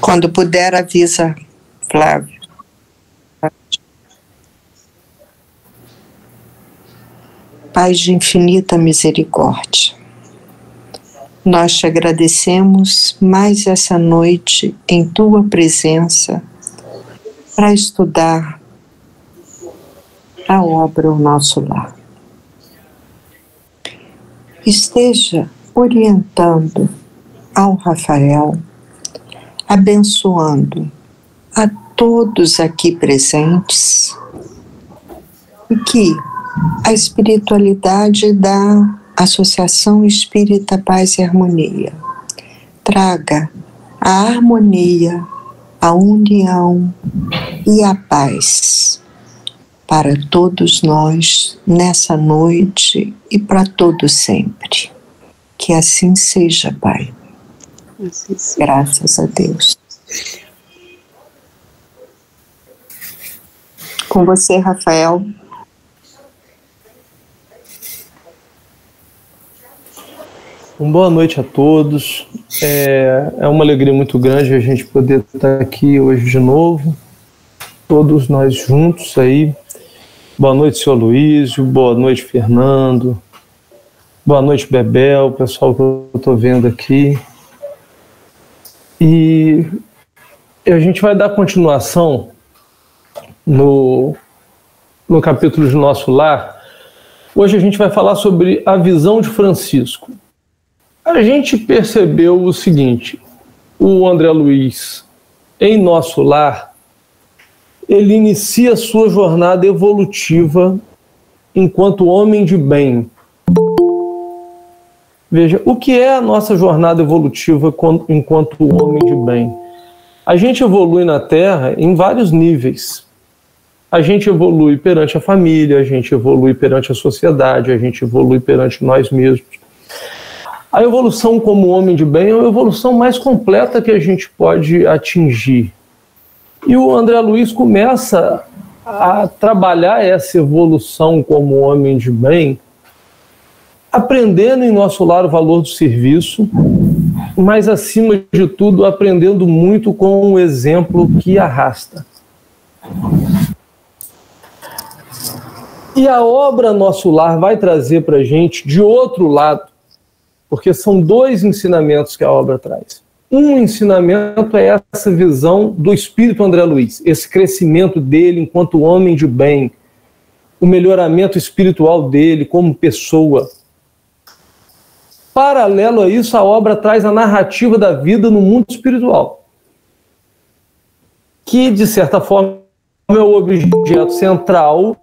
Quando puder, avisa, Flávio. Pai de infinita misericórdia, nós te agradecemos mais essa noite em tua presença para estudar a obra O Nosso Lar. Esteja orientando ao Rafael, abençoando a todos aqui presentes e que a espiritualidade da Associação Espírita Paz e Harmonia traga a harmonia, a união e a paz para todos nós nessa noite e para todos sempre. Que assim seja, Pai. Assim seja. Graças a Deus. Com você, Rafael. Boa noite a todos. É uma alegria muito grande a gente poder estar aqui hoje de novo, todos nós juntos aí. Boa noite, senhor Luísio. Boa noite, Fernando. Boa noite, Bebel, pessoal que eu estou vendo aqui. E a gente vai dar continuação no capítulo de Nosso Lar. Hoje a gente vai falar sobre a visão de Francisco. A gente percebeu o seguinte: o André Luiz, em Nosso Lar, ele inicia sua jornada evolutiva enquanto homem de bem. Veja, o que é a nossa jornada evolutiva enquanto homem de bem? A gente evolui na Terra em vários níveis. A gente evolui perante a família, a gente evolui perante a sociedade, a gente evolui perante nós mesmos. A evolução como homem de bem é uma evolução mais completa que a gente pode atingir. E o André Luiz começa a trabalhar essa evolução como homem de bem, aprendendo em Nosso Lar o valor do serviço, mas, acima de tudo, aprendendo muito com o exemplo que arrasta. E a obra Nosso Lar vai trazer para a gente, de outro lado, porque são dois ensinamentos que a obra traz. Um ensinamento é essa visão do espírito André Luiz, esse crescimento dele enquanto homem de bem, o melhoramento espiritual dele como pessoa. Paralelo a isso, a obra traz a narrativa da vida no mundo espiritual, que, de certa forma, é o objeto central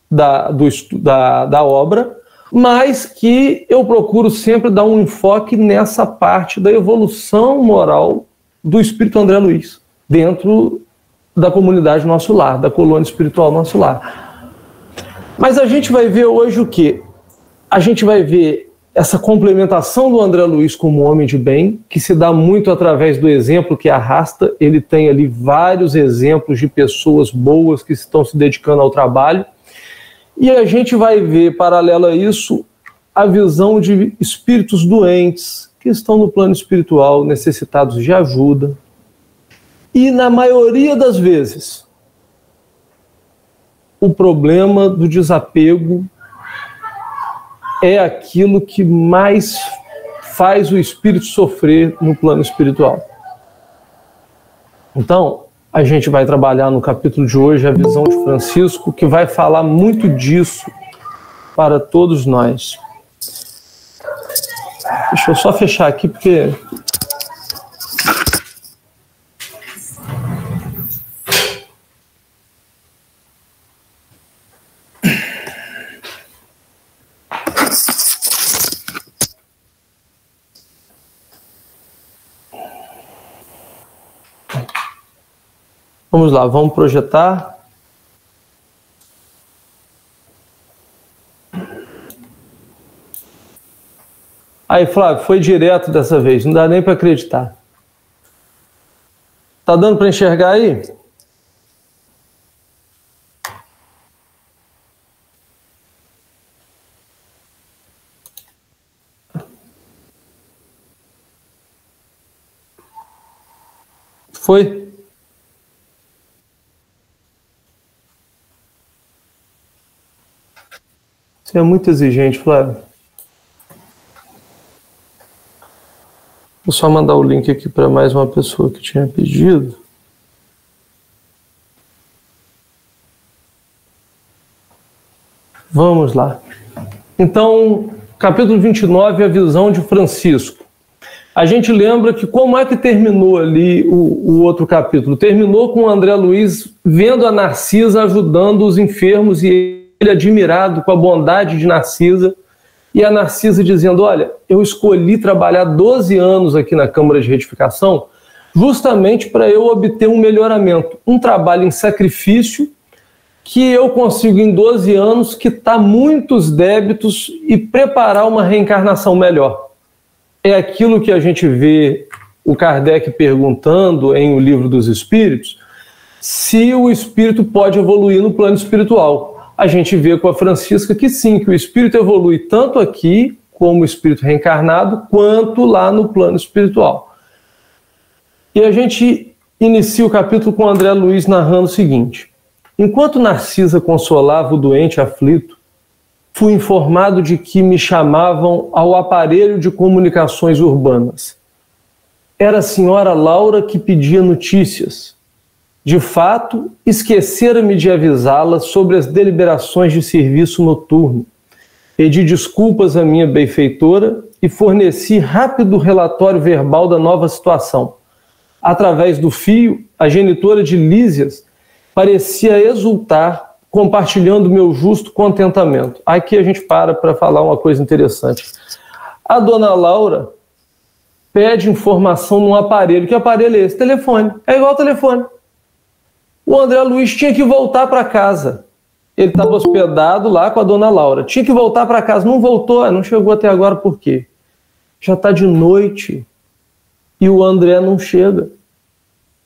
da obra, mas que eu procuro sempre dar um enfoque nessa parte da evolução moral do espírito André Luiz, dentro da comunidade Nosso Lar, da colônia espiritual Nosso Lar. Mas a gente vai ver hoje o quê? A gente vai ver essa complementação do André Luiz como homem de bem, que se dá muito através do exemplo que arrasta. Ele tem ali vários exemplos de pessoas boas que estão se dedicando ao trabalho. E a gente vai ver, paralelo a isso, a visão de espíritos doentes que estão no plano espiritual, necessitados de ajuda. E, na maioria das vezes, o problema do desapego é aquilo que mais faz o espírito sofrer no plano espiritual. Então, a gente vai trabalhar no capítulo de hoje a visão de Francisco, que vai falar muito disso para todos nós. Deixa eu só fechar aqui, porque... Vamos lá, vamos projetar. Aí, Flávio, foi direto dessa vez, não dá nem para acreditar. Tá dando para enxergar aí? Foi? Você é muito exigente, Flávio. Vou só mandar o link aqui para mais uma pessoa que tinha pedido. Vamos lá. Então, capítulo 29, a visão de Francisco. A gente lembra que como é que terminou ali o outro capítulo? Terminou com o André Luiz vendo a Narcisa ajudando os enfermos e ele admirado com a bondade de Narcisa. E a Narcisa dizendo, olha, eu escolhi trabalhar 12 anos aqui na Câmara de Retificação justamente para eu obter um melhoramento, um trabalho em sacrifício que eu consigo em 12 anos quitar muitos débitos e preparar uma reencarnação melhor. É aquilo que a gente vê o Kardec perguntando em O Livro dos Espíritos, se o espírito pode evoluir no plano espiritual. A gente vê com a Francisca que sim, que o espírito evolui tanto aqui, como o espírito reencarnado, quanto lá no plano espiritual. E a gente inicia o capítulo com o André Luiz narrando o seguinte: enquanto Narcisa consolava o doente aflito, fui informado de que me chamavam ao aparelho de comunicações urbanas. Era a senhora Laura que pedia notícias. De fato, esquecera-me de avisá-la sobre as deliberações de serviço noturno. Pedi desculpas à minha benfeitora e forneci rápido relatório verbal da nova situação. Através do fio, a genitora de Lísias parecia exultar, compartilhando meu justo contentamento. Aqui a gente para falar uma coisa interessante. A dona Laura pede informação num aparelho. Que aparelho é esse? Telefone. É igual ao telefone. O André Luiz tinha que voltar para casa. Ele estava hospedado lá com a dona Laura. Tinha que voltar para casa. Não voltou, não chegou até agora por quê? Já está de noite e o André não chega.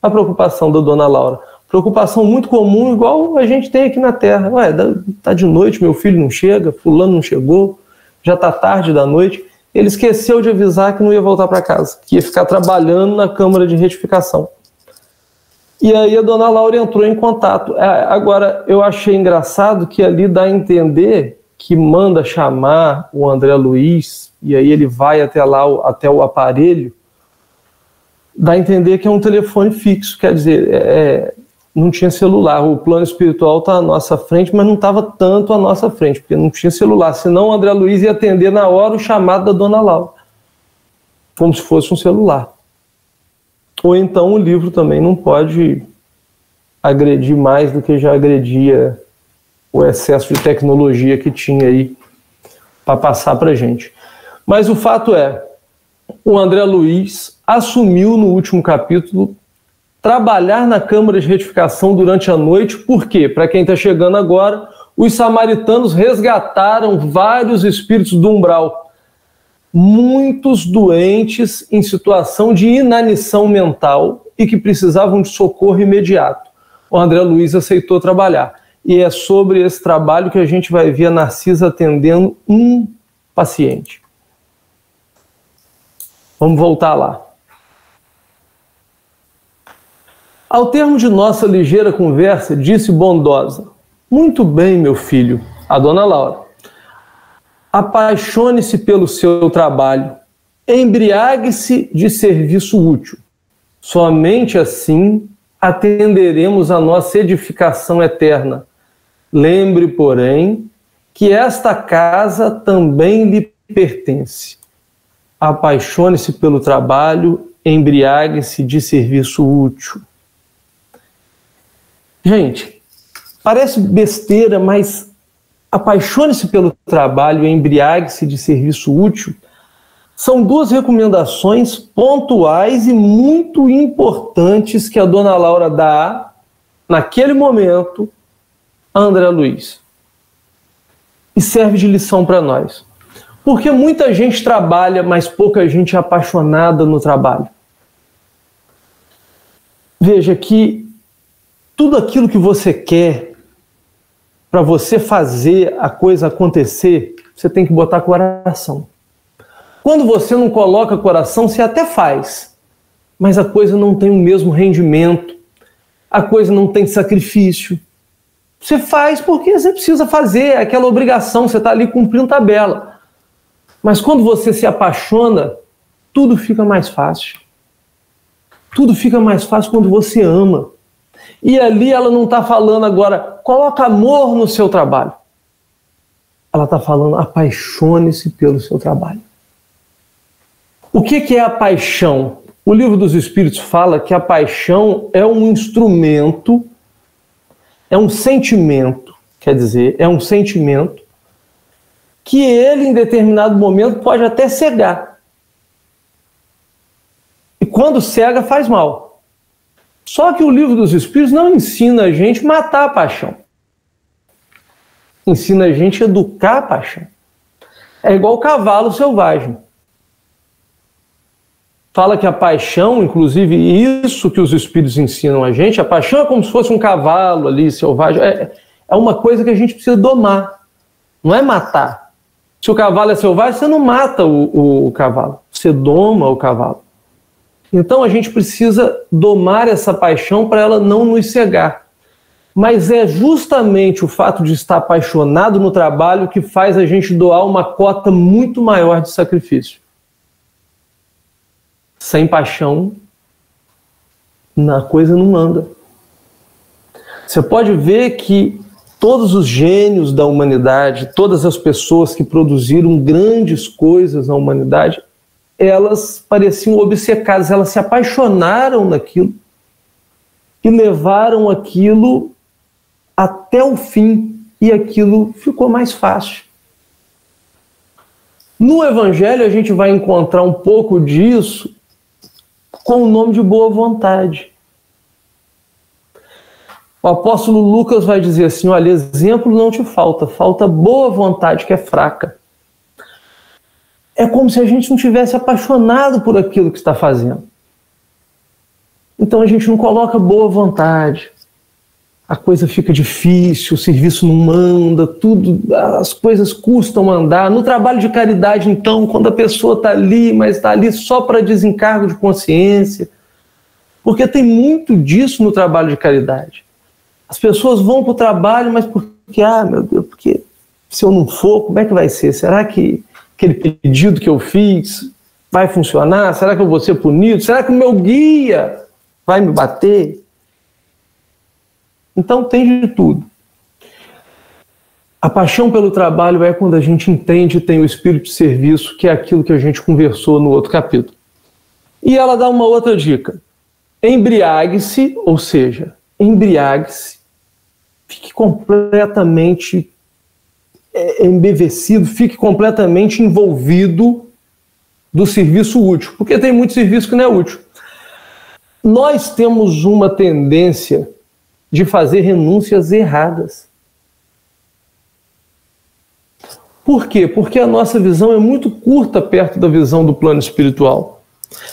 A preocupação da dona Laura. Preocupação muito comum, igual a gente tem aqui na Terra. Ué, tá de noite, meu filho não chega, fulano não chegou, já está tarde da noite. Ele esqueceu de avisar que não ia voltar para casa, que ia ficar trabalhando na Câmara de Retificação. E aí a dona Laura entrou em contato. Agora, eu achei engraçado que ali dá a entender que manda chamar o André Luiz, e aí ele vai até lá, até o aparelho, dá a entender que é um telefone fixo, quer dizer, não tinha celular. O plano espiritual está à nossa frente, mas não estava tanto à nossa frente, porque não tinha celular, senão o André Luiz ia atender na hora o chamado da dona Laura, como se fosse um celular. Ou então o livro também não pode agredir mais do que já agredia o excesso de tecnologia que tinha aí para passar para a gente. Mas o fato é, o André Luiz assumiu no último capítulo trabalhar na Câmara de Retificação durante a noite. Por quê? Para quem está chegando agora, os samaritanos resgataram vários espíritos do umbral. Muitos doentes em situação de inanição mental e que precisavam de socorro imediato. O André Luiz aceitou trabalhar. E é sobre esse trabalho que a gente vai ver a Narcisa atendendo um paciente. Vamos voltar lá. Ao termo de nossa ligeira conversa, disse bondosa: muito bem, meu filho, a dona Laura. Apaixone-se pelo seu trabalho, embriague-se de serviço útil. Somente assim atenderemos a nossa edificação eterna. Lembre, porém, que esta casa também lhe pertence. Apaixone-se pelo trabalho, embriague-se de serviço útil. Gente, parece besteira, mas apaixone-se pelo trabalho e embriague-se de serviço útil são duas recomendações pontuais e muito importantes que a dona Laura dá, naquele momento, a André Luiz. E serve de lição para nós. Porque muita gente trabalha, mas pouca gente é apaixonada no trabalho. Veja que tudo aquilo que você quer para você fazer a coisa acontecer, você tem que botar coração. Quando você não coloca coração, você até faz, mas a coisa não tem o mesmo rendimento, a coisa não tem sacrifício. Você faz porque você precisa fazer, é aquela obrigação, você está ali cumprindo tabela. Mas quando você se apaixona, tudo fica mais fácil. Tudo fica mais fácil quando você ama. E ali ela não está falando agora, coloca amor no seu trabalho. Ela está falando, apaixone-se pelo seu trabalho. O que é a paixão? O Livro dos Espíritos fala que a paixão é um instrumento, é um sentimento, quer dizer, é um sentimento que ele, em determinado momento, pode até cegar. E quando cega, faz mal. Só que o Livro dos Espíritos não ensina a gente a matar a paixão. Ensina a gente a educar a paixão. É igual o cavalo selvagem. Fala que a paixão, inclusive isso que os Espíritos ensinam a gente, a paixão é como se fosse um cavalo ali, selvagem. É uma coisa que a gente precisa domar. Não é matar. Se o cavalo é selvagem, você não mata o cavalo. Você doma o cavalo. Então a gente precisa domar essa paixão para ela não nos cegar. Mas é justamente o fato de estar apaixonado no trabalho que faz a gente doar uma cota muito maior de sacrifício. Sem paixão, a coisa não anda. Você pode ver que todos os gênios da humanidade, todas as pessoas que produziram grandes coisas na humanidade, elas pareciam obcecadas, elas se apaixonaram naquilo e levaram aquilo até o fim, e aquilo ficou mais fácil. No Evangelho a gente vai encontrar um pouco disso com o nome de boa vontade. O apóstolo Lucas vai dizer assim, olha, exemplo não te falta, falta boa vontade que é fraca. É como se a gente não tivesse apaixonado por aquilo que está fazendo. Então a gente não coloca boa vontade. A coisa fica difícil, o serviço não manda, tudo, as coisas custam andar. No trabalho de caridade, então, quando a pessoa está ali, mas está ali só para desencargo de consciência, porque tem muito disso no trabalho de caridade. As pessoas vão para o trabalho, mas porque, meu Deus, porque se eu não for, como é que vai ser? Será que aquele pedido que eu fiz vai funcionar? Será que eu vou ser punido? Será que o meu guia vai me bater? Então tem de tudo. A paixão pelo trabalho é quando a gente entende e tem o espírito de serviço, que é aquilo que a gente conversou no outro capítulo. E ela dá uma outra dica. Embriague-se, ou seja, embriague-se, fique completamente embevecido, fique completamente envolvido do serviço útil, porque tem muito serviço que não é útil. Nós temos uma tendência de fazer renúncias erradas. Por quê? Porque a nossa visão é muito curta perto da visão do plano espiritual.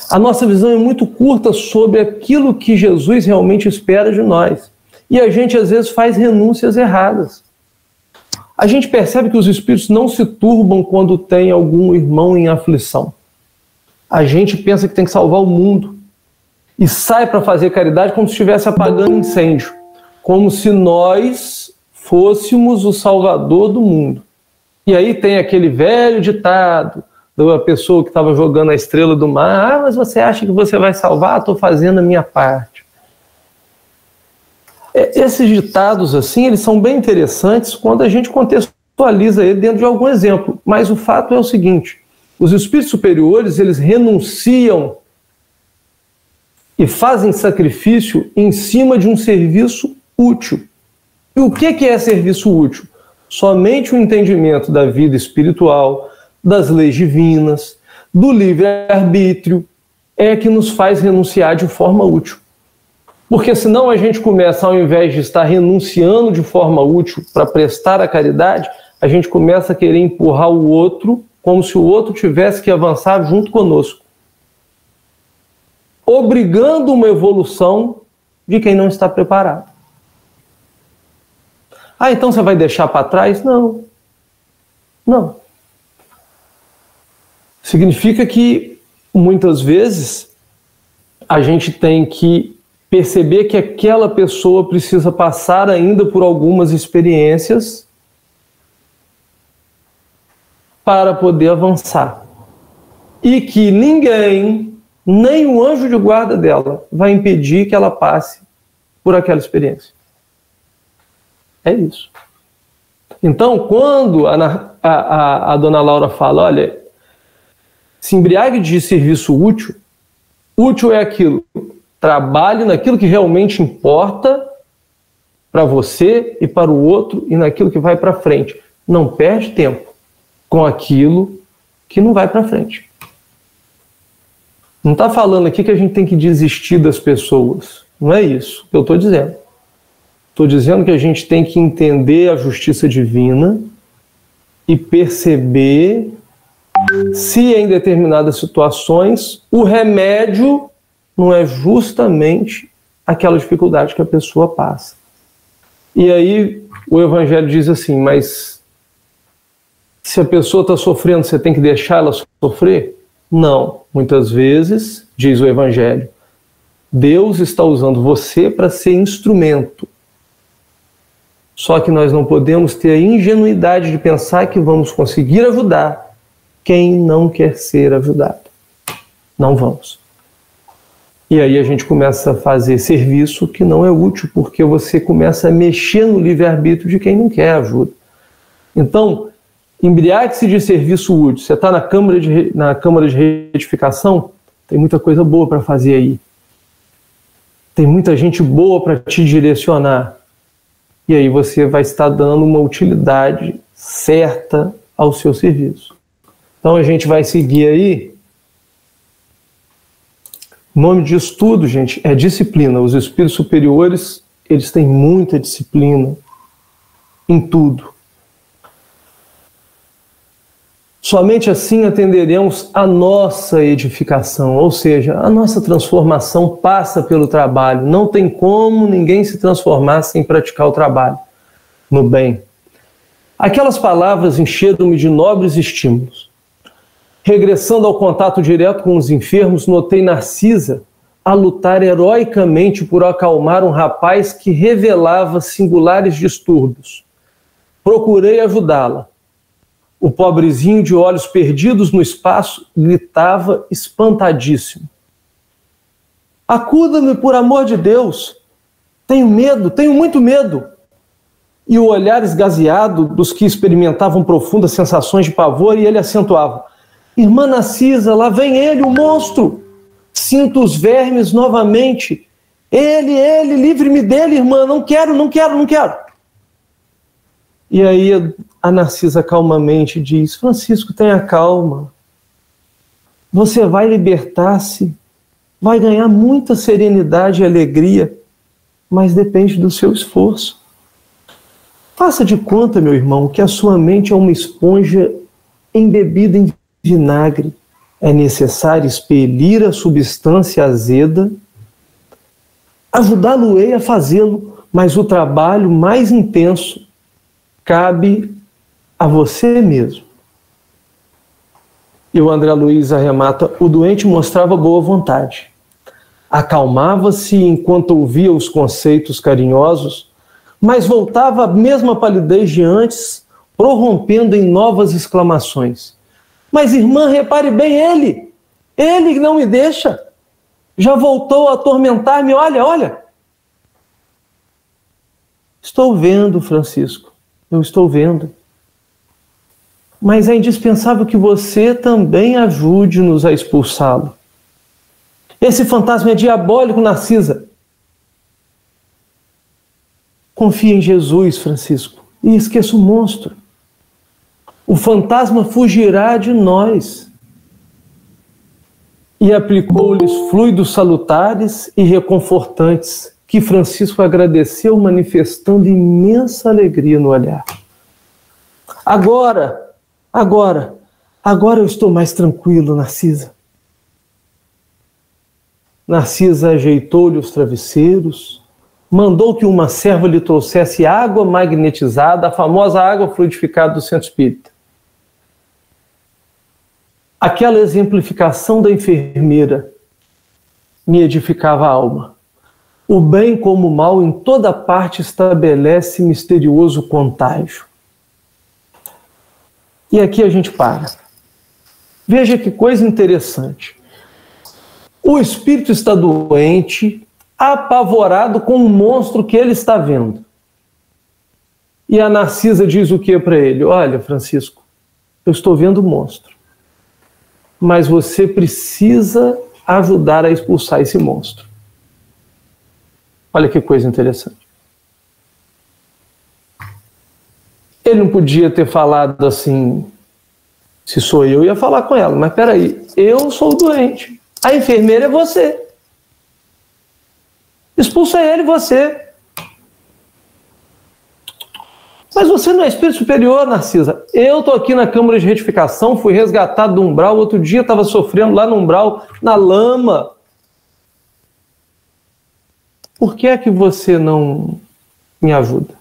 A nossa visão é muito curta sobre aquilo que Jesus realmente espera de nós. E a gente, às vezes, faz renúncias erradas. A gente percebe que os espíritos não se turbam quando tem algum irmão em aflição. A gente pensa que tem que salvar o mundo e sai para fazer caridade como se estivesse apagando incêndio. Como se nós fôssemos o salvador do mundo. E aí tem aquele velho ditado da pessoa que estava jogando a estrela do mar, mas você acha que você vai salvar? Estou fazendo a minha parte. Esses ditados assim, eles são bem interessantes quando a gente contextualiza ele dentro de algum exemplo. Mas o fato é o seguinte, os espíritos superiores, eles renunciam e fazem sacrifício em cima de um serviço útil. E o que é serviço útil? Somente o entendimento da vida espiritual, das leis divinas, do livre-arbítrio, é que nos faz renunciar de forma útil. Porque senão a gente começa, ao invés de estar renunciando de forma útil para prestar a caridade, a gente começa a querer empurrar o outro como se o outro tivesse que avançar junto conosco, obrigando uma evolução de quem não está preparado. Então você vai deixar para trás? Não. Não. Significa que, muitas vezes, a gente tem que perceber que aquela pessoa precisa passar ainda por algumas experiências para poder avançar. E que ninguém, nem o anjo de guarda dela, vai impedir que ela passe por aquela experiência. É isso. Então, quando a dona Laura fala, olha, se embriague de serviço útil, útil é aquilo, trabalhe naquilo que realmente importa para você e para o outro e naquilo que vai para frente. Não perde tempo com aquilo que não vai para frente. Não está falando aqui que a gente tem que desistir das pessoas. Não é isso que eu estou dizendo. Estou dizendo que a gente tem que entender a justiça divina e perceber se em determinadas situações o remédio não é justamente aquela dificuldade que a pessoa passa. E aí o Evangelho diz assim, mas se a pessoa está sofrendo, você tem que deixar ela sofrer? Não. Muitas vezes, diz o Evangelho, Deus está usando você para ser instrumento. Só que nós não podemos ter a ingenuidade de pensar que vamos conseguir ajudar quem não quer ser ajudado. Não vamos. E aí a gente começa a fazer serviço que não é útil, porque você começa a mexer no livre-arbítrio de quem não quer ajuda. Então, embriague-se de serviço útil. Você está na Câmara de Retificação, tem muita coisa boa para fazer aí. Tem muita gente boa para te direcionar. E aí você vai estar dando uma utilidade certa ao seu serviço. Então a gente vai seguir aí. O nome disso tudo, gente, é disciplina. Os espíritos superiores, eles têm muita disciplina em tudo. Somente assim atenderemos a nossa edificação, ou seja, a nossa transformação passa pelo trabalho. Não tem como ninguém se transformar sem praticar o trabalho no bem. Aquelas palavras encheram-me de nobres estímulos. Regressando ao contato direto com os enfermos, notei Narcisa a lutar heroicamente por acalmar um rapaz que revelava singulares distúrbios. Procurei ajudá-la. O pobrezinho de olhos perdidos no espaço gritava espantadíssimo. Acuda-me, por amor de Deus! Tenho medo, tenho muito medo! E o olhar esgazeado dos que experimentavam profundas sensações de pavor, e ele acentuava. Irmã Narcisa, lá vem ele, o monstro! Sinto os vermes novamente. Ele, livre-me dele, irmã, não quero. E aí a Narcisa calmamente diz, Francisco, tenha calma. Você vai libertar-se, vai ganhar muita serenidade e alegria, mas depende do seu esforço. Faça de conta, meu irmão, que a sua mente é uma esponja embebida em vinagre. É necessário expelir a substância azeda, ajudá-lo-ei a fazê-lo, mas o trabalho mais intenso cabe a você mesmo. E o André Luiz arremata, o doente mostrava boa vontade. Acalmava-se enquanto ouvia os conceitos carinhosos, mas voltava à mesma palidez de antes, prorrompendo em novas exclamações. Mas, irmã, repare bem, ele não me deixa. Já voltou a atormentar-me, olha. Estou vendo, Francisco. Eu estou vendo. Mas é indispensável que você também ajude-nos a expulsá-lo. Esse fantasma é diabólico, Narcisa. Confie em Jesus, Francisco, e esqueça o monstro. O fantasma fugirá de nós. E aplicou-lhes fluidos salutares e reconfortantes, que Francisco agradeceu, manifestando imensa alegria no olhar. Agora eu estou mais tranquilo, Narcisa. Narcisa ajeitou-lhe os travesseiros, mandou que uma serva lhe trouxesse água magnetizada, a famosa água fluidificada do Centro Espírita. Aquela exemplificação da enfermeira me edificava a alma. O bem como o mal em toda parte estabelece misterioso contágio. E aqui a gente para. Veja que coisa interessante. O espírito está doente, apavorado com um monstro que ele está vendo. E a Narcisa diz o que para ele? Olha, Francisco, eu estou vendo o monstro, mas você precisa ajudar a expulsar esse monstro. Olha que coisa interessante. Ele não podia ter falado assim, se sou eu ia falar com ela, mas peraí, eu sou o doente, a enfermeira é você. Expulsa ele, você. Mas você não é espírito superior, Narcisa. Eu estou aqui na Câmara de Retificação, fui resgatado do umbral, outro dia estava sofrendo lá no umbral, na lama. Por que é que você não me ajuda?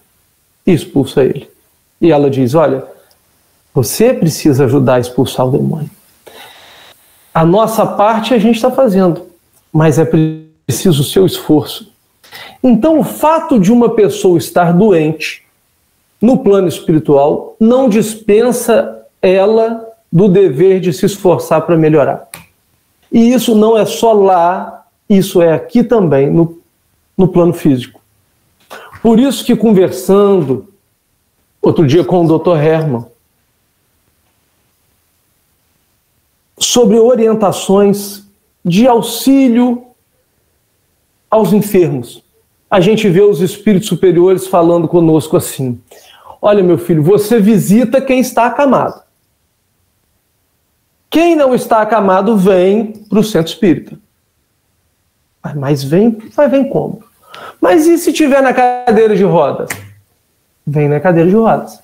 E expulsa ele. E ela diz, olha, você precisa ajudar a expulsar o demônio. A nossa parte a gente está fazendo, mas é preciso o seu esforço. Então o fato de uma pessoa estar doente no plano espiritual não dispensa ela do dever de se esforçar para melhorar. E isso não é só lá, isso é aqui também, no plano físico. Por isso que conversando outro dia com o Dr. Herman sobre orientações de auxílio aos enfermos, a gente vê os espíritos superiores falando conosco assim, olha meu filho, você visita quem está acamado. Quem não está acamado vem para o centro espírita. Mas vem como? Mas e se estiver na cadeira de rodas? Vem na cadeira de rodas.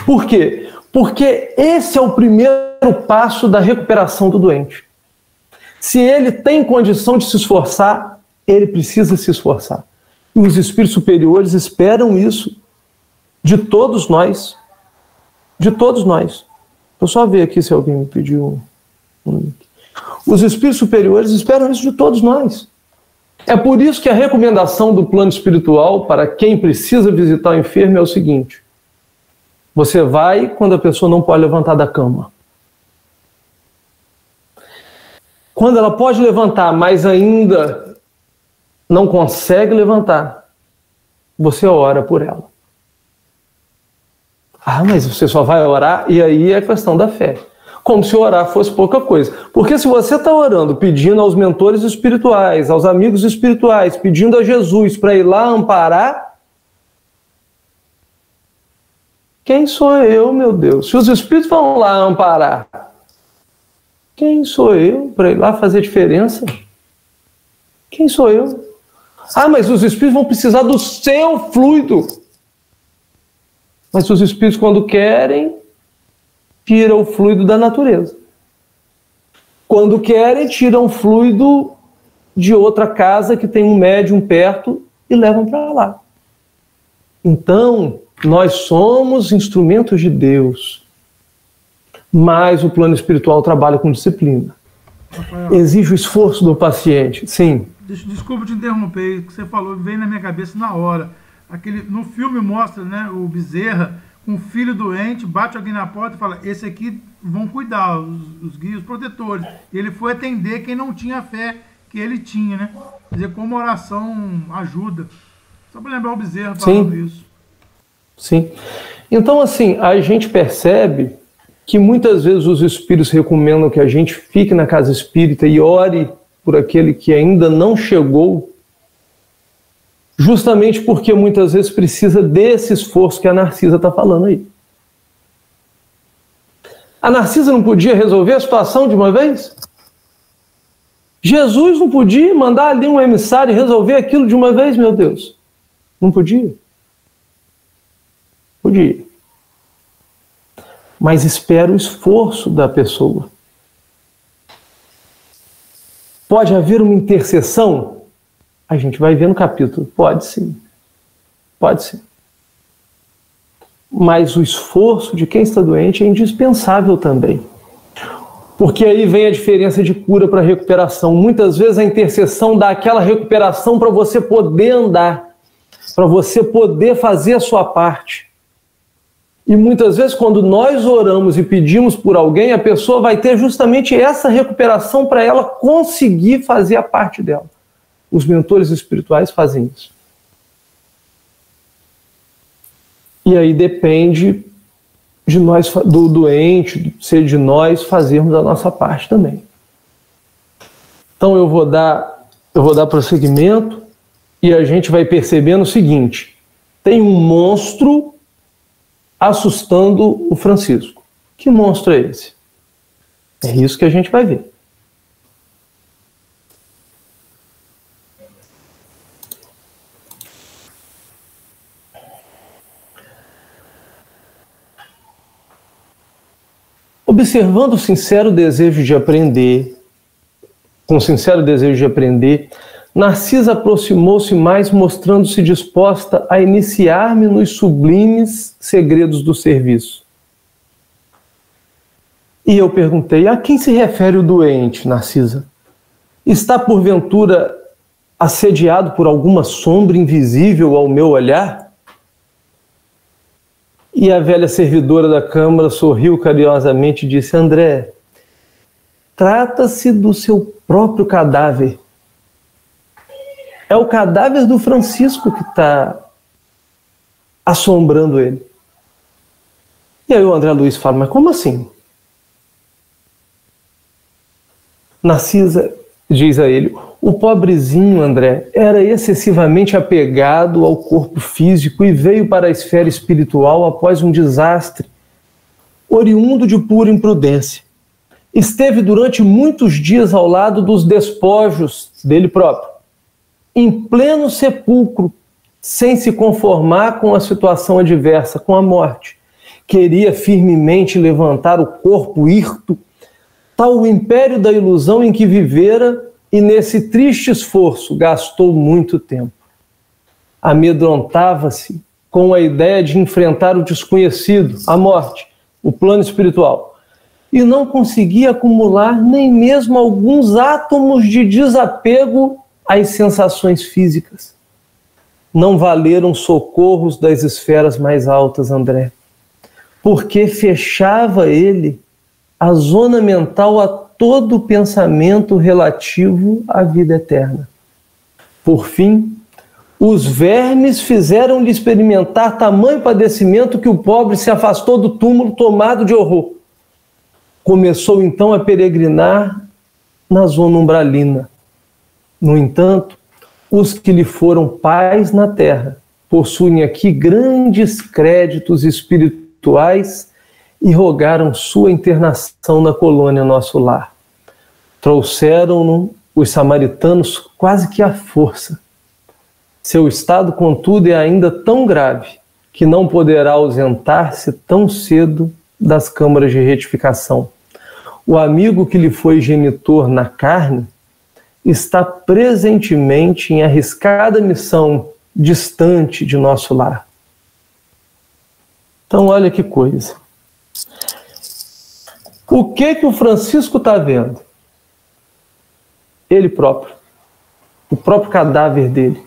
Por quê? Porque esse é o primeiro passo da recuperação do doente. Se ele tem condição de se esforçar, ele precisa se esforçar. E os espíritos superiores esperam isso de todos nós. De todos nós. Vou só ver aqui se alguém me pediu um link. Os espíritos superiores esperam isso de todos nós. É por isso que a recomendação do plano espiritual para quem precisa visitar o enfermo é o seguinte: você vai quando a pessoa não pode levantar da cama. Quando ela pode levantar, mas ainda não consegue levantar, você ora por ela. Ah, mas você só vai orar? E aí é questão da fé. Como se orar fosse pouca coisa. Porque se você está orando, pedindo aos mentores espirituais, aos amigos espirituais, pedindo a Jesus para ir lá amparar, quem sou eu, meu Deus? Se os espíritos vão lá amparar, quem sou eu para ir lá fazer diferença? Quem sou eu? Ah, mas os espíritos vão precisar do seu fluido. Mas os espíritos, quando querem, tiram o fluido da natureza. Quando querem, tiram o fluido de outra casa que tem um médium perto e levam para lá. Então, nós somos instrumentos de Deus, mas o plano espiritual trabalha com disciplina. Rafael, exige o esforço do paciente. Sim. Desculpa te interromper, o que você falou veio na minha cabeça na hora. No filme mostra, né, o Bezerra com um filho doente, bate alguém na porta e fala, esse aqui vão cuidar, os guias, os protetores. E ele foi atender quem não tinha a fé que ele tinha, né? Quer dizer, como a oração ajuda. Só para lembrar o Bezerra falando isso. Sim. Então, assim, a gente percebe que muitas vezes os espíritos recomendam que a gente fique na casa espírita e ore por aquele que ainda não chegou, justamente porque muitas vezes precisa desse esforço que a Narcisa está falando aí. A Narcisa não podia resolver a situação de uma vez? Jesus não podia mandar ali um emissário e resolver aquilo de uma vez, meu Deus? Não podia? Podia. Mas espera o esforço da pessoa. Pode haver uma intercessão? A gente vai ver no capítulo. Pode sim. Pode sim. Mas o esforço de quem está doente é indispensável também. Porque aí vem a diferença de cura para recuperação. Muitas vezes a intercessão dá aquela recuperação para você poder andar, para você poder fazer a sua parte. E muitas vezes quando nós oramos e pedimos por alguém, a pessoa vai ter justamente essa recuperação para ela conseguir fazer a parte dela. Os mentores espirituais fazem isso. E aí depende de nós, do doente, ser de nós fazermos a nossa parte também. Então eu vou dar prosseguimento e a gente vai percebendo o seguinte: tem um monstro assustando o Francisco. Que monstro é esse? É isso que a gente vai ver. Observando o sincero desejo de aprender, Narcisa aproximou-se mais, mostrando-se disposta a iniciar-me nos sublimes segredos do serviço. E eu perguntei: a quem se refere o doente, Narcisa? Está, porventura, assediado por alguma sombra invisível ao meu olhar? E a velha servidora da Câmara sorriu carinhosamente e disse: André, trata-se do seu próprio cadáver. É o cadáver do Francisco que está assombrando ele. E aí o André Luiz fala: mas como assim? Narcisa diz a ele: o pobrezinho André era excessivamente apegado ao corpo físico e veio para a esfera espiritual após um desastre oriundo de pura imprudência. Esteve durante muitos dias ao lado dos despojos dele próprio, em pleno sepulcro, sem se conformar com a situação adversa, com a morte. Queria firmemente levantar o corpo hirto, tal o império da ilusão em que vivera, e nesse triste esforço gastou muito tempo. Amedrontava-se com a ideia de enfrentar o desconhecido, a morte, o plano espiritual, e não conseguia acumular nem mesmo alguns átomos de desapego às sensações físicas. Não valeram socorros das esferas mais altas, André, porque fechava ele a zona mental a todo o pensamento relativo à vida eterna. Por fim, os vermes fizeram-lhe experimentar tamanho padecimento que o pobre se afastou do túmulo tomado de horror. Começou então a peregrinar na zona umbralina. No entanto, os que lhe foram pais na terra possuem aqui grandes créditos espirituais e rogaram sua internação na colônia Nosso Lar. Trouxeram-no os samaritanos quase que à força. Seu estado, contudo, é ainda tão grave que não poderá ausentar-se tão cedo das câmaras de retificação. O amigo que lhe foi genitor na carne está presentemente em arriscada missão distante de Nosso Lar. Então, olha que coisa. O que o Francisco está vendo? Ele próprio. O próprio cadáver dele.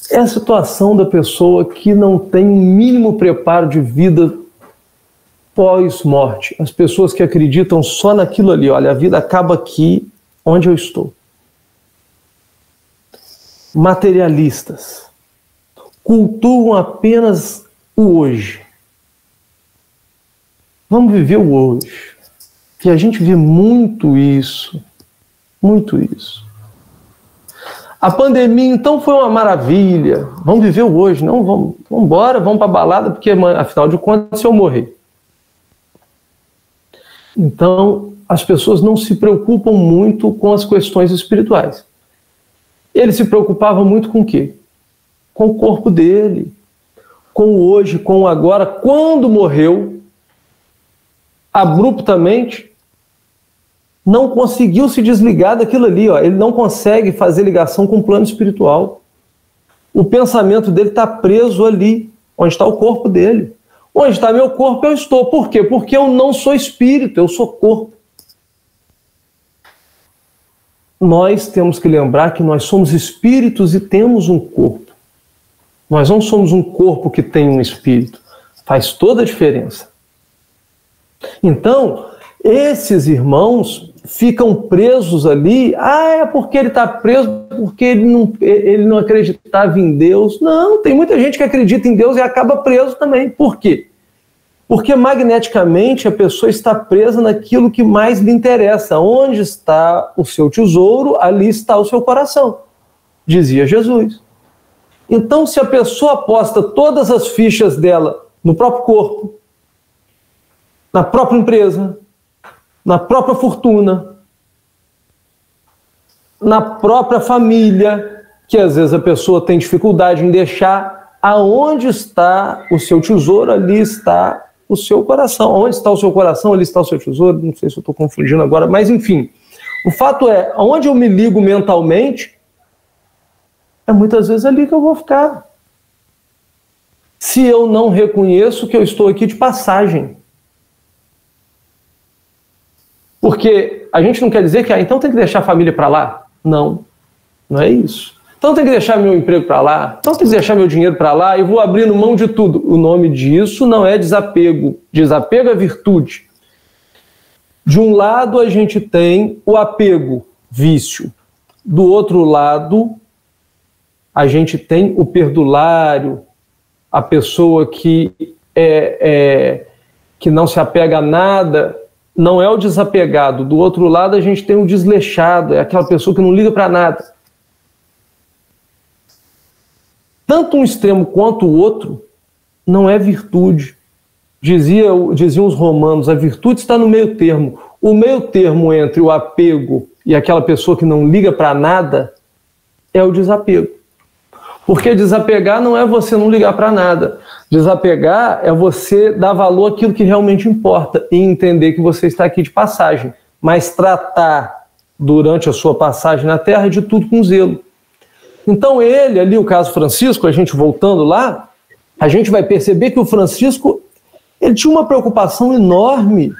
É a situação da pessoa que não tem um mínimo preparo de vida pós-morte. As pessoas que acreditam só naquilo ali. Olha, a vida acaba aqui onde eu estou. Materialistas. Cultuam apenas o hoje. Vamos viver o hoje. E a gente vê muito isso. Muito isso. A pandemia, então, foi uma maravilha. Vamos viver o hoje. Não, vamos embora, vamos para a balada, porque, afinal de contas, se eu morrer. Então, as pessoas não se preocupam muito com as questões espirituais. Ele se preocupava muito com o quê? Com o corpo dele, com o hoje, com o agora. Quando morreu, abruptamente, não conseguiu se desligar daquilo ali. Ó. Ele não consegue fazer ligação com o plano espiritual. O pensamento dele está preso ali, onde está o corpo dele. Onde está meu corpo, eu estou. Por quê? Porque eu não sou espírito, eu sou corpo. Nós temos que lembrar que nós somos espíritos e temos um corpo. Nós não somos um corpo que tem um espírito. Faz toda a diferença. Então, esses irmãos ficam presos ali. É porque ele está preso porque ele não acreditava em Deus. Não, tem muita gente que acredita em Deus e acaba preso também. Por quê? Porque magneticamente a pessoa está presa naquilo que mais lhe interessa. Onde está o seu tesouro, ali está o seu coração, dizia Jesus. Então, se a pessoa aposta todas as fichas dela no próprio corpo, na própria empresa, na própria fortuna, na própria família, que às vezes a pessoa tem dificuldade em deixar, aonde está o seu tesouro, ali está o seu coração. Onde está o seu coração, ali está o seu tesouro. Não sei se eu estou confundindo agora, mas enfim. O fato é, onde eu me ligo mentalmente, é muitas vezes ali que eu vou ficar. Se eu não reconheço que eu estou aqui de passagem. Porque a gente não quer dizer que, então tem que deixar a família para lá. Não, não é isso. Então tem que deixar meu emprego para lá, então tem que deixar meu dinheiro para lá e vou abrindo mão de tudo. O nome disso não é desapego. Desapego é virtude. De um lado a gente tem o apego, vício. Do outro lado a gente tem o perdulário, a pessoa que que não se apega a nada. Não é o desapegado. Do outro lado a gente tem o desleixado, é aquela pessoa que não liga para nada. Tanto um extremo quanto o outro não é virtude. Diziam os romanos, a virtude está no meio termo. O meio termo entre o apego e aquela pessoa que não liga para nada é o desapego. Porque desapegar não é você não ligar para nada. Desapegar é você dar valor àquilo que realmente importa e entender que você está aqui de passagem, mas tratar durante a sua passagem na Terra de tudo com zelo. Então ele, ali o caso Francisco, a gente voltando lá, a gente vai perceber que o Francisco ele tinha uma preocupação enorme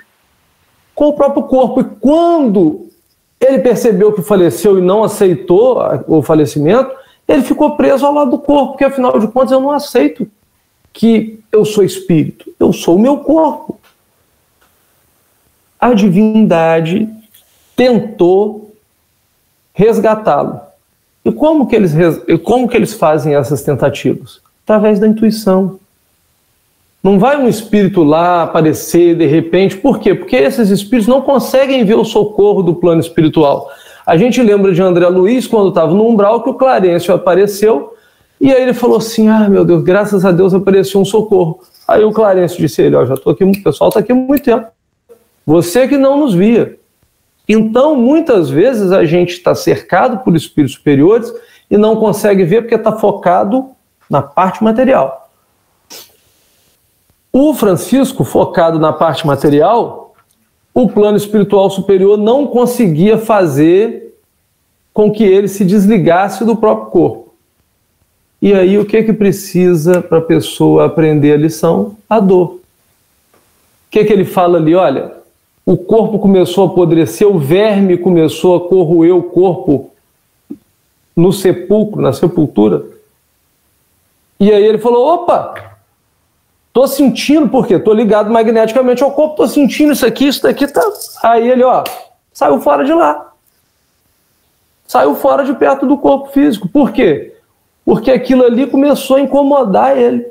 com o próprio corpo. E quando ele percebeu que faleceu e não aceitou o falecimento, ele ficou preso ao lado do corpo, porque afinal de contas eu não aceito que eu sou espírito, eu sou o meu corpo. A divindade tentou resgatá-lo. E como que eles fazem essas tentativas? Através da intuição. Não vai um espírito lá aparecer de repente. Por quê? Porque esses espíritos não conseguem ver o socorro do plano espiritual. A gente lembra de André Luiz, quando estava no umbral, que o Clarencio apareceu, e aí ele falou assim, meu Deus, graças a Deus apareceu um socorro. Aí o Clarencio disse a ele, já estou aqui, o pessoal está aqui há muito tempo. Você que não nos via. Então, muitas vezes a gente está cercado por espíritos superiores e não consegue ver porque está focado na parte material. O Francisco, focado na parte material, o plano espiritual superior não conseguia fazer com que ele se desligasse do próprio corpo. E aí o que precisa para a pessoa aprender a lição? A dor. O que ele fala ali? Olha, o corpo começou a apodrecer, o verme começou a corroer o corpo no sepulcro, na sepultura. E aí ele falou, opa, estou sentindo, por quê? Estou ligado magneticamente ao corpo, estou sentindo isso daqui tá... Aí ele, saiu fora de lá. Saiu fora de perto do corpo físico. Por quê? Porque aquilo ali começou a incomodar ele.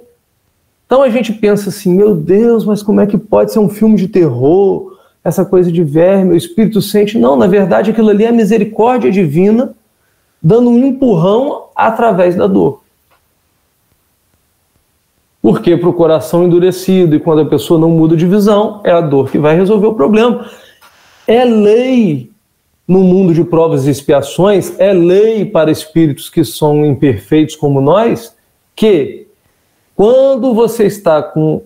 Então a gente pensa assim, meu Deus, mas como é que pode ser um filme de terror? Essa coisa de verme, o espírito sente... Não, na verdade aquilo ali é a misericórdia divina dando um empurrão através da dor. Porque para o coração endurecido e quando a pessoa não muda de visão, é a dor que vai resolver o problema. É lei no mundo de provas e expiações, é lei para espíritos que são imperfeitos como nós, que quando você está com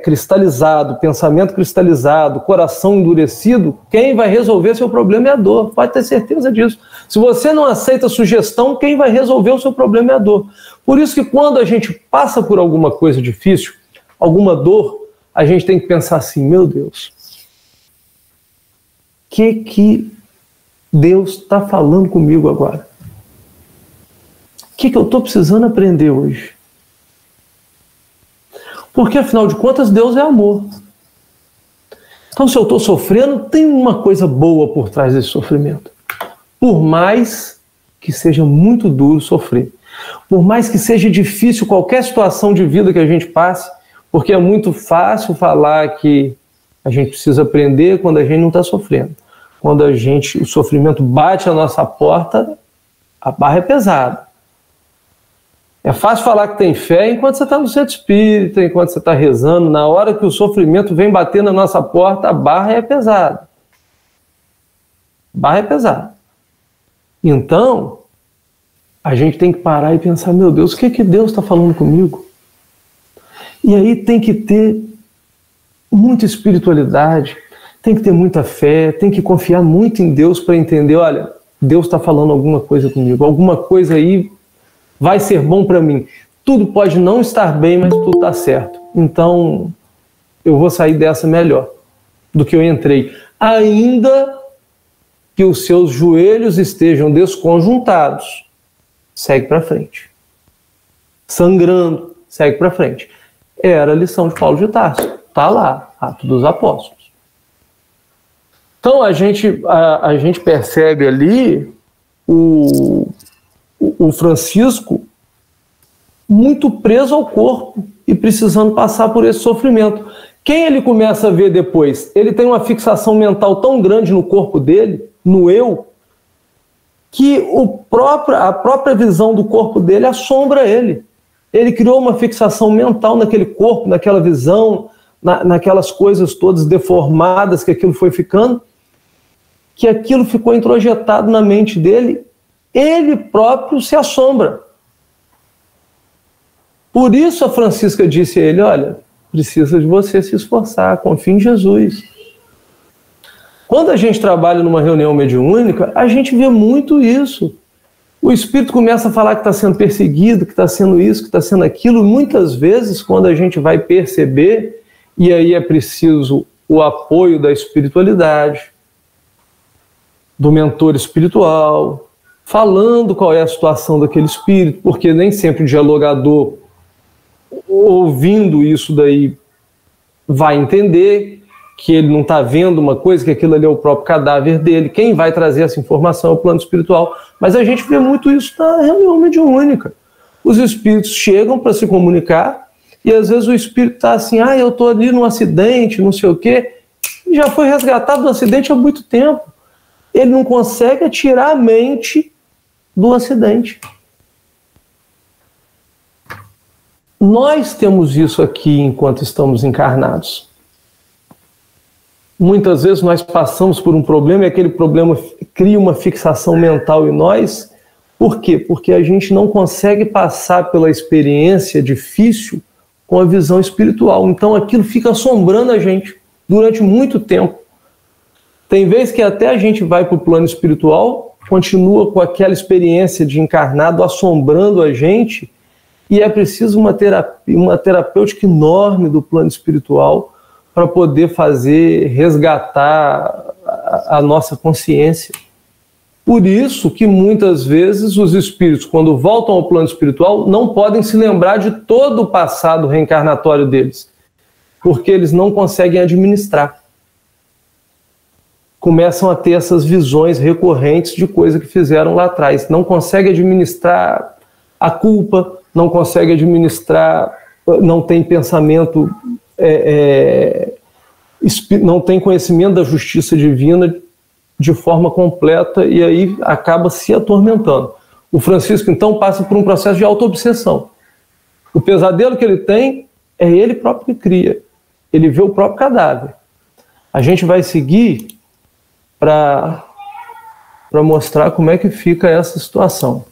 cristalizado, pensamento cristalizado, coração endurecido, quem vai resolver seu problema é a dor, pode ter certeza disso. Se você não aceita a sugestão, quem vai resolver o seu problema é a dor. Por isso que quando a gente passa por alguma coisa difícil, alguma dor, a gente tem que pensar assim, meu Deus, o que Deus está falando comigo agora? O que eu estou precisando aprender hoje? Porque, afinal de contas, Deus é amor. Então, se eu estou sofrendo, tem uma coisa boa por trás desse sofrimento. Por mais que seja muito duro sofrer, por mais que seja difícil qualquer situação de vida que a gente passe, porque é muito fácil falar que a gente precisa aprender quando a gente não está sofrendo. Quando o sofrimento bate a nossa porta, a barra é pesada. É fácil falar que tem fé enquanto você está no centro espírita, enquanto você está rezando. Na hora que o sofrimento vem bater na nossa porta, a barra é pesada. A barra é pesada. Então, a gente tem que parar e pensar, meu Deus, o que Deus está falando comigo? E aí tem que ter muita espiritualidade, tem que ter muita fé, tem que confiar muito em Deus para entender, olha, Deus está falando alguma coisa comigo, alguma coisa aí vai ser bom para mim. Tudo pode não estar bem, mas tudo está certo. Então, eu vou sair dessa melhor do que eu entrei. Ainda que os seus joelhos estejam desconjuntados, segue para frente. Sangrando, segue para frente. Era a lição de Paulo de Tarso. Está lá, Atos dos Apóstolos. Então a gente percebe ali o Francisco muito preso ao corpo e precisando passar por esse sofrimento. Quem ele começa a ver depois? Ele tem uma fixação mental tão grande no corpo dele, no eu, que a própria visão do corpo dele assombra ele. Ele criou uma fixação mental naquele corpo, naquela visão, naquelas coisas todas deformadas que aquilo foi ficando, que aquilo ficou introjetado na mente dele, ele próprio se assombra. Por isso a Francisca disse a ele, olha, precisa de você se esforçar, confie em Jesus. Quando a gente trabalha numa reunião mediúnica, a gente vê muito isso. O espírito começa a falar que está sendo perseguido, que está sendo isso, que está sendo aquilo. Muitas vezes, quando a gente vai perceber, e aí é preciso o apoio da espiritualidade, do mentor espiritual, falando qual é a situação daquele espírito, porque nem sempre o dialogador, ouvindo isso daí, vai entender que ele não está vendo uma coisa, que aquilo ali é o próprio cadáver dele. Quem vai trazer essa informação é o plano espiritual. Mas a gente vê muito isso na reunião mediúnica. Os espíritos chegam para se comunicar e às vezes o espírito está assim, eu estou ali num acidente, não sei o quê, e já foi resgatado do acidente há muito tempo. Ele não consegue tirar a mente do acidente. Nós temos isso aqui enquanto estamos encarnados. Muitas vezes nós passamos por um problema e aquele problema cria uma fixação mental em nós. Por quê? Porque a gente não consegue passar pela experiência difícil com a visão espiritual. Então aquilo fica assombrando a gente durante muito tempo. Tem vezes que até a gente vai para o plano espiritual, continua com aquela experiência de encarnado assombrando a gente, e é preciso uma terapêutica enorme do plano espiritual para poder resgatar a nossa consciência. Por isso que muitas vezes os espíritos, quando voltam ao plano espiritual, não podem se lembrar de todo o passado reencarnatório deles, porque eles não conseguem administrar. Começam a ter essas visões recorrentes de coisa que fizeram lá atrás. Não conseguem administrar a culpa, não conseguem administrar, não tem pensamento, não tem conhecimento da justiça divina de forma completa e aí acaba se atormentando. O Francisco, então, passa por um processo de autoobsessão. O pesadelo que ele tem é ele próprio que cria. Ele vê o próprio cadáver. A gente vai seguir para mostrar como é que fica essa situação.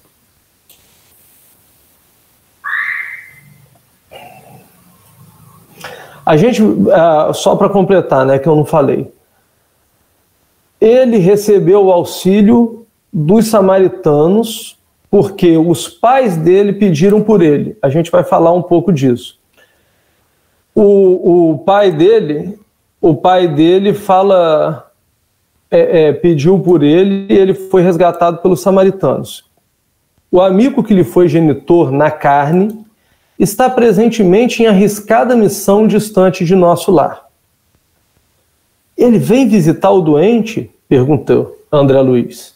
A gente, só para completar, né, que eu não falei, ele recebeu o auxílio dos samaritanos porque os pais dele pediram por ele. A gente vai falar um pouco disso. O pai dele fala, pediu por ele e ele foi resgatado pelos samaritanos. O amigo que lhe foi genitor na carne está presentemente em arriscada missão distante de nosso lar. Ele vem visitar o doente? Perguntou André Luiz.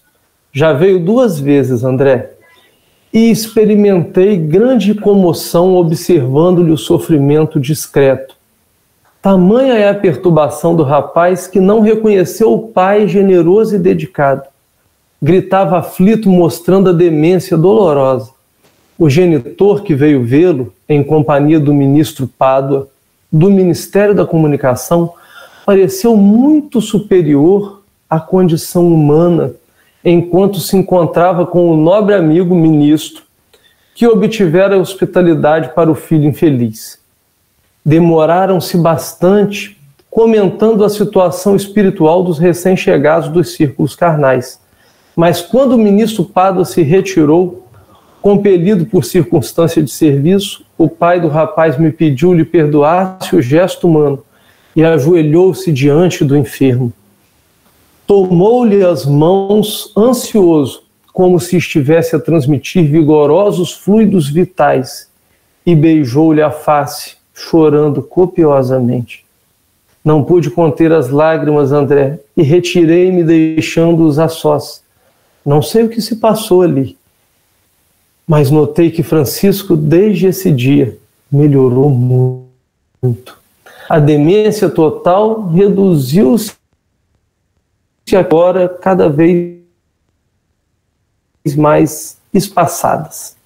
Já veio 2 vezes, André, e experimentei grande comoção observando-lhe o sofrimento discreto. Tamanha é a perturbação do rapaz que não reconheceu o pai generoso e dedicado. Gritava aflito, mostrando a demência dolorosa. O genitor que veio vê-lo, em companhia do ministro Pádua, do Ministério da Comunicação, pareceu muito superior à condição humana, enquanto se encontrava com o nobre amigo ministro, que obtivera hospitalidade para o filho infeliz. Demoraram-se bastante comentando a situação espiritual dos recém-chegados dos círculos carnais. Mas quando o ministro Pádua se retirou, compelido por circunstância de serviço, o pai do rapaz me pediu lhe perdoasse o gesto humano e ajoelhou-se diante do enfermo. Tomou-lhe as mãos ansioso, como se estivesse a transmitir vigorosos fluidos vitais, e beijou-lhe a face, chorando copiosamente. Não pude conter as lágrimas, André, e retirei-me deixando-os a sós. Não sei o que se passou ali, mas notei que Francisco, desde esse dia, melhorou muito. A demência total reduziu-se agora cada vez mais espaçadas.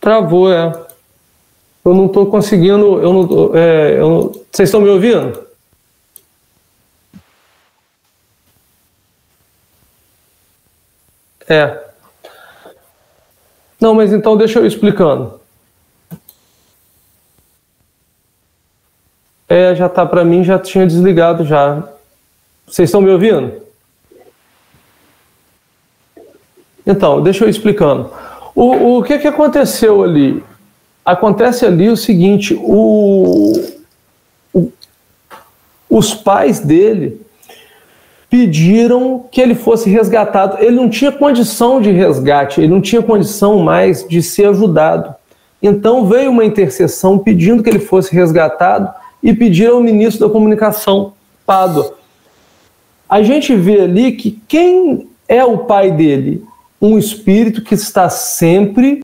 Travou, Eu não estou conseguindo. Vocês estão me ouvindo? Não, mas então deixa eu ir explicando. Já está para mim, já tinha desligado já. Vocês estão me ouvindo? Então, deixa eu ir explicando. O que aconteceu ali? Acontece ali o seguinte, os pais dele pediram que ele fosse resgatado. Ele não tinha condição de resgate, ele não tinha condição mais de ser ajudado. Então veio uma intercessão pedindo que ele fosse resgatado e pediram ao ministro da Comunicação, Pádua. A gente vê ali que quem é o pai dele? Um espírito que está sempre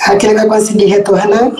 Será que ele vai conseguir retornar?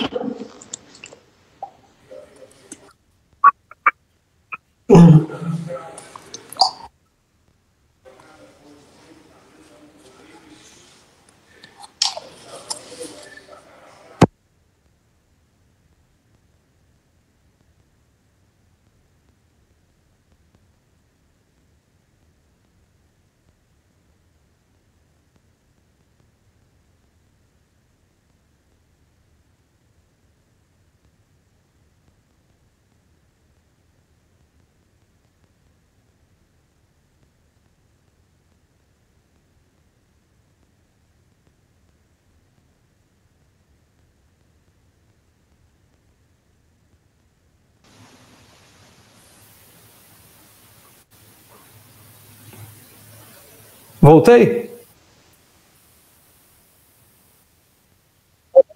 Voltei?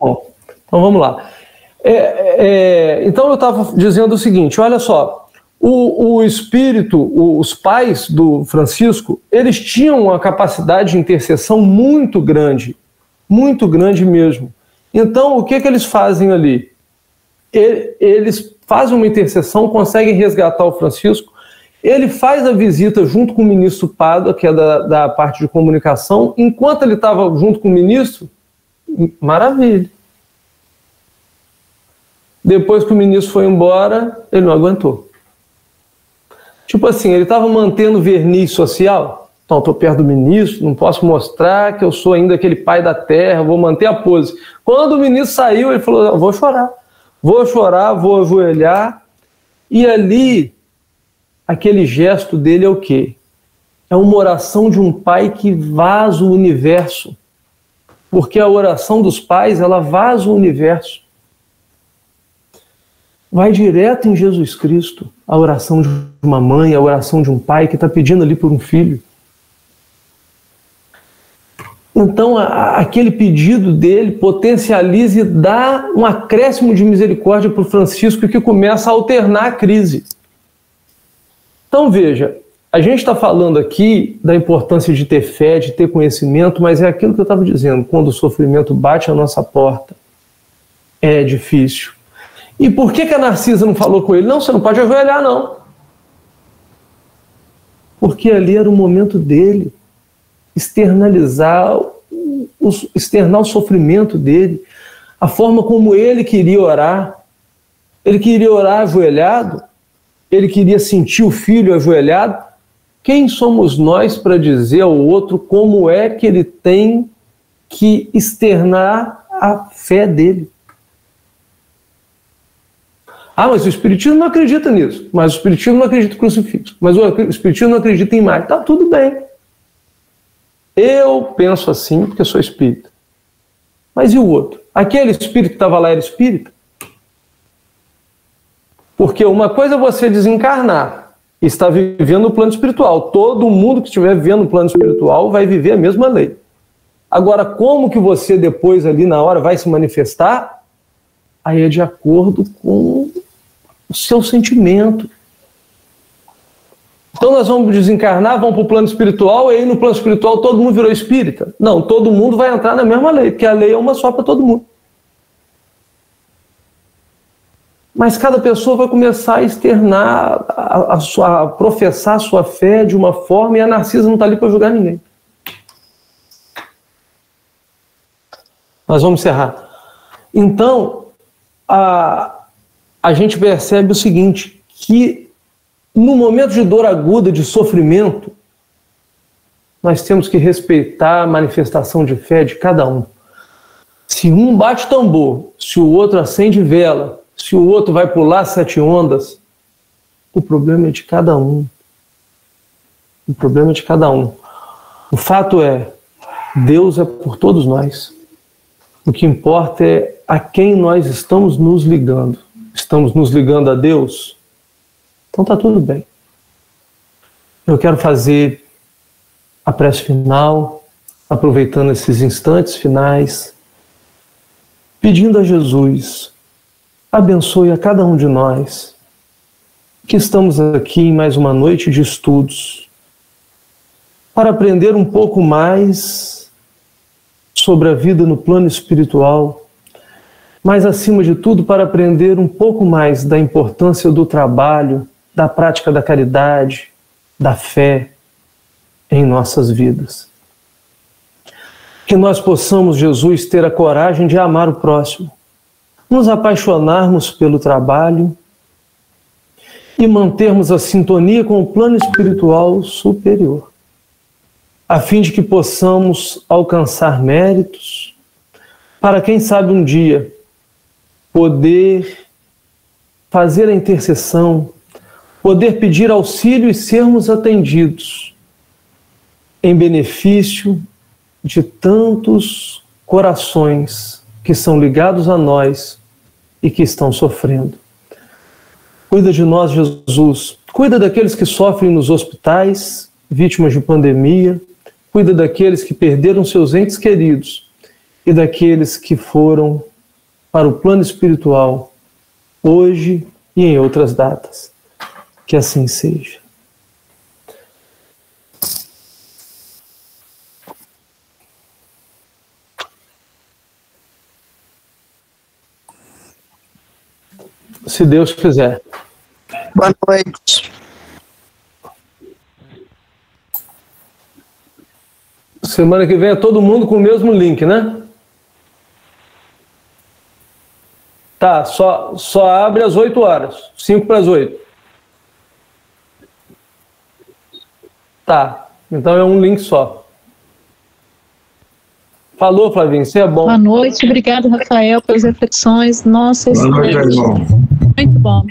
Bom, então vamos lá. Então eu estava dizendo o seguinte, olha só, o espírito, os pais do Francisco, eles tinham uma capacidade de intercessão muito grande mesmo. Então o que eles fazem ali? Eles fazem uma intercessão, conseguem resgatar o Francisco, ele faz a visita junto com o ministro Pádua, que é da parte de comunicação. Enquanto ele estava junto com o ministro, maravilha. Depois que o ministro foi embora, ele não aguentou. Tipo assim, ele estava mantendo verniz social. Então, estou perto do ministro, não posso mostrar que eu sou ainda aquele pai da terra, vou manter a pose. Quando o ministro saiu, ele falou, vou chorar, vou ajoelhar. E ali, aquele gesto dele é o quê? É uma oração de um pai que vaza o universo. Porque a oração dos pais, ela vaza o universo. Vai direto em Jesus Cristo, a oração de uma mãe, a oração de um pai que está pedindo ali por um filho. Então, aquele pedido dele potencializa e dá um acréscimo de misericórdia para o Francisco, que começa a alternar a crise. Então, veja, a gente está falando aqui da importância de ter fé, de ter conhecimento, mas é aquilo que eu estava dizendo, quando o sofrimento bate à nossa porta, é difícil. E por que a Narcisa não falou com ele? Não, você não pode ajoelhar, não. Porque ali era o momento dele externar o sofrimento dele, a forma como ele queria orar. Ele queria orar ajoelhado, ele queria sentir o filho ajoelhado. Quem somos nós para dizer ao outro como é que ele tem que externar a fé dele? Mas o Espiritismo não acredita nisso. Mas o Espiritismo não acredita em crucifixo. Mas o Espiritismo não acredita em imagem. Tá tudo bem. Eu penso assim porque eu sou espírita. Mas e o outro? Aquele espírito que estava lá era espírita? Porque uma coisa é você desencarnar e estar vivendo no plano espiritual. Todo mundo que estiver vivendo no plano espiritual vai viver a mesma lei. Agora, como que você depois ali na hora vai se manifestar? Aí é de acordo com o seu sentimento. Então nós vamos desencarnar, vamos para o plano espiritual, e aí no plano espiritual todo mundo virou espírita. Não, todo mundo vai entrar na mesma lei, porque a lei é uma só para todo mundo. Mas cada pessoa vai começar a externar, a professar a sua fé de uma forma, e a Narcisa não está ali para julgar ninguém. Nós vamos encerrar. Então, a gente percebe o seguinte, que no momento de dor aguda, de sofrimento, nós temos que respeitar a manifestação de fé de cada um. Se um bate tambor, se o outro acende vela, se o outro vai pular 7 ondas, o problema é de cada um. O problema é de cada um. O fato é, Deus é por todos nós. O que importa é a quem nós estamos nos ligando. Estamos nos ligando a Deus? Então está tudo bem. Eu quero fazer a prece final, aproveitando esses instantes finais, pedindo a Jesus, abençoe a cada um de nós que estamos aqui em mais uma noite de estudos, para aprender um pouco mais sobre a vida no plano espiritual, mas acima de tudo para aprender um pouco mais da importância do trabalho, da prática da caridade, da fé em nossas vidas. Que nós possamos, Jesus, ter a coragem de amar o próximo, nos apaixonarmos pelo trabalho e mantermos a sintonia com o plano espiritual superior, a fim de que possamos alcançar méritos para, quem sabe, um dia poder fazer a intercessão, poder pedir auxílio e sermos atendidos em benefício de tantos corações que são ligados a nós e que estão sofrendo. Cuida de nós, Jesus. Cuida daqueles que sofrem nos hospitais, vítimas de pandemia, cuida daqueles que perderam seus entes queridos e daqueles que foram para o plano espiritual, hoje e em outras datas. Que assim seja. Se Deus quiser. Boa noite. Semana que vem é todo mundo com o mesmo link, né? Tá, só abre às 8 horas. 5 para as 8. Tá, então é um link só. Falou, Flavinho, você é bom. Boa noite, obrigado, Rafael, pelas reflexões. Nossa, excelente. Muito bom.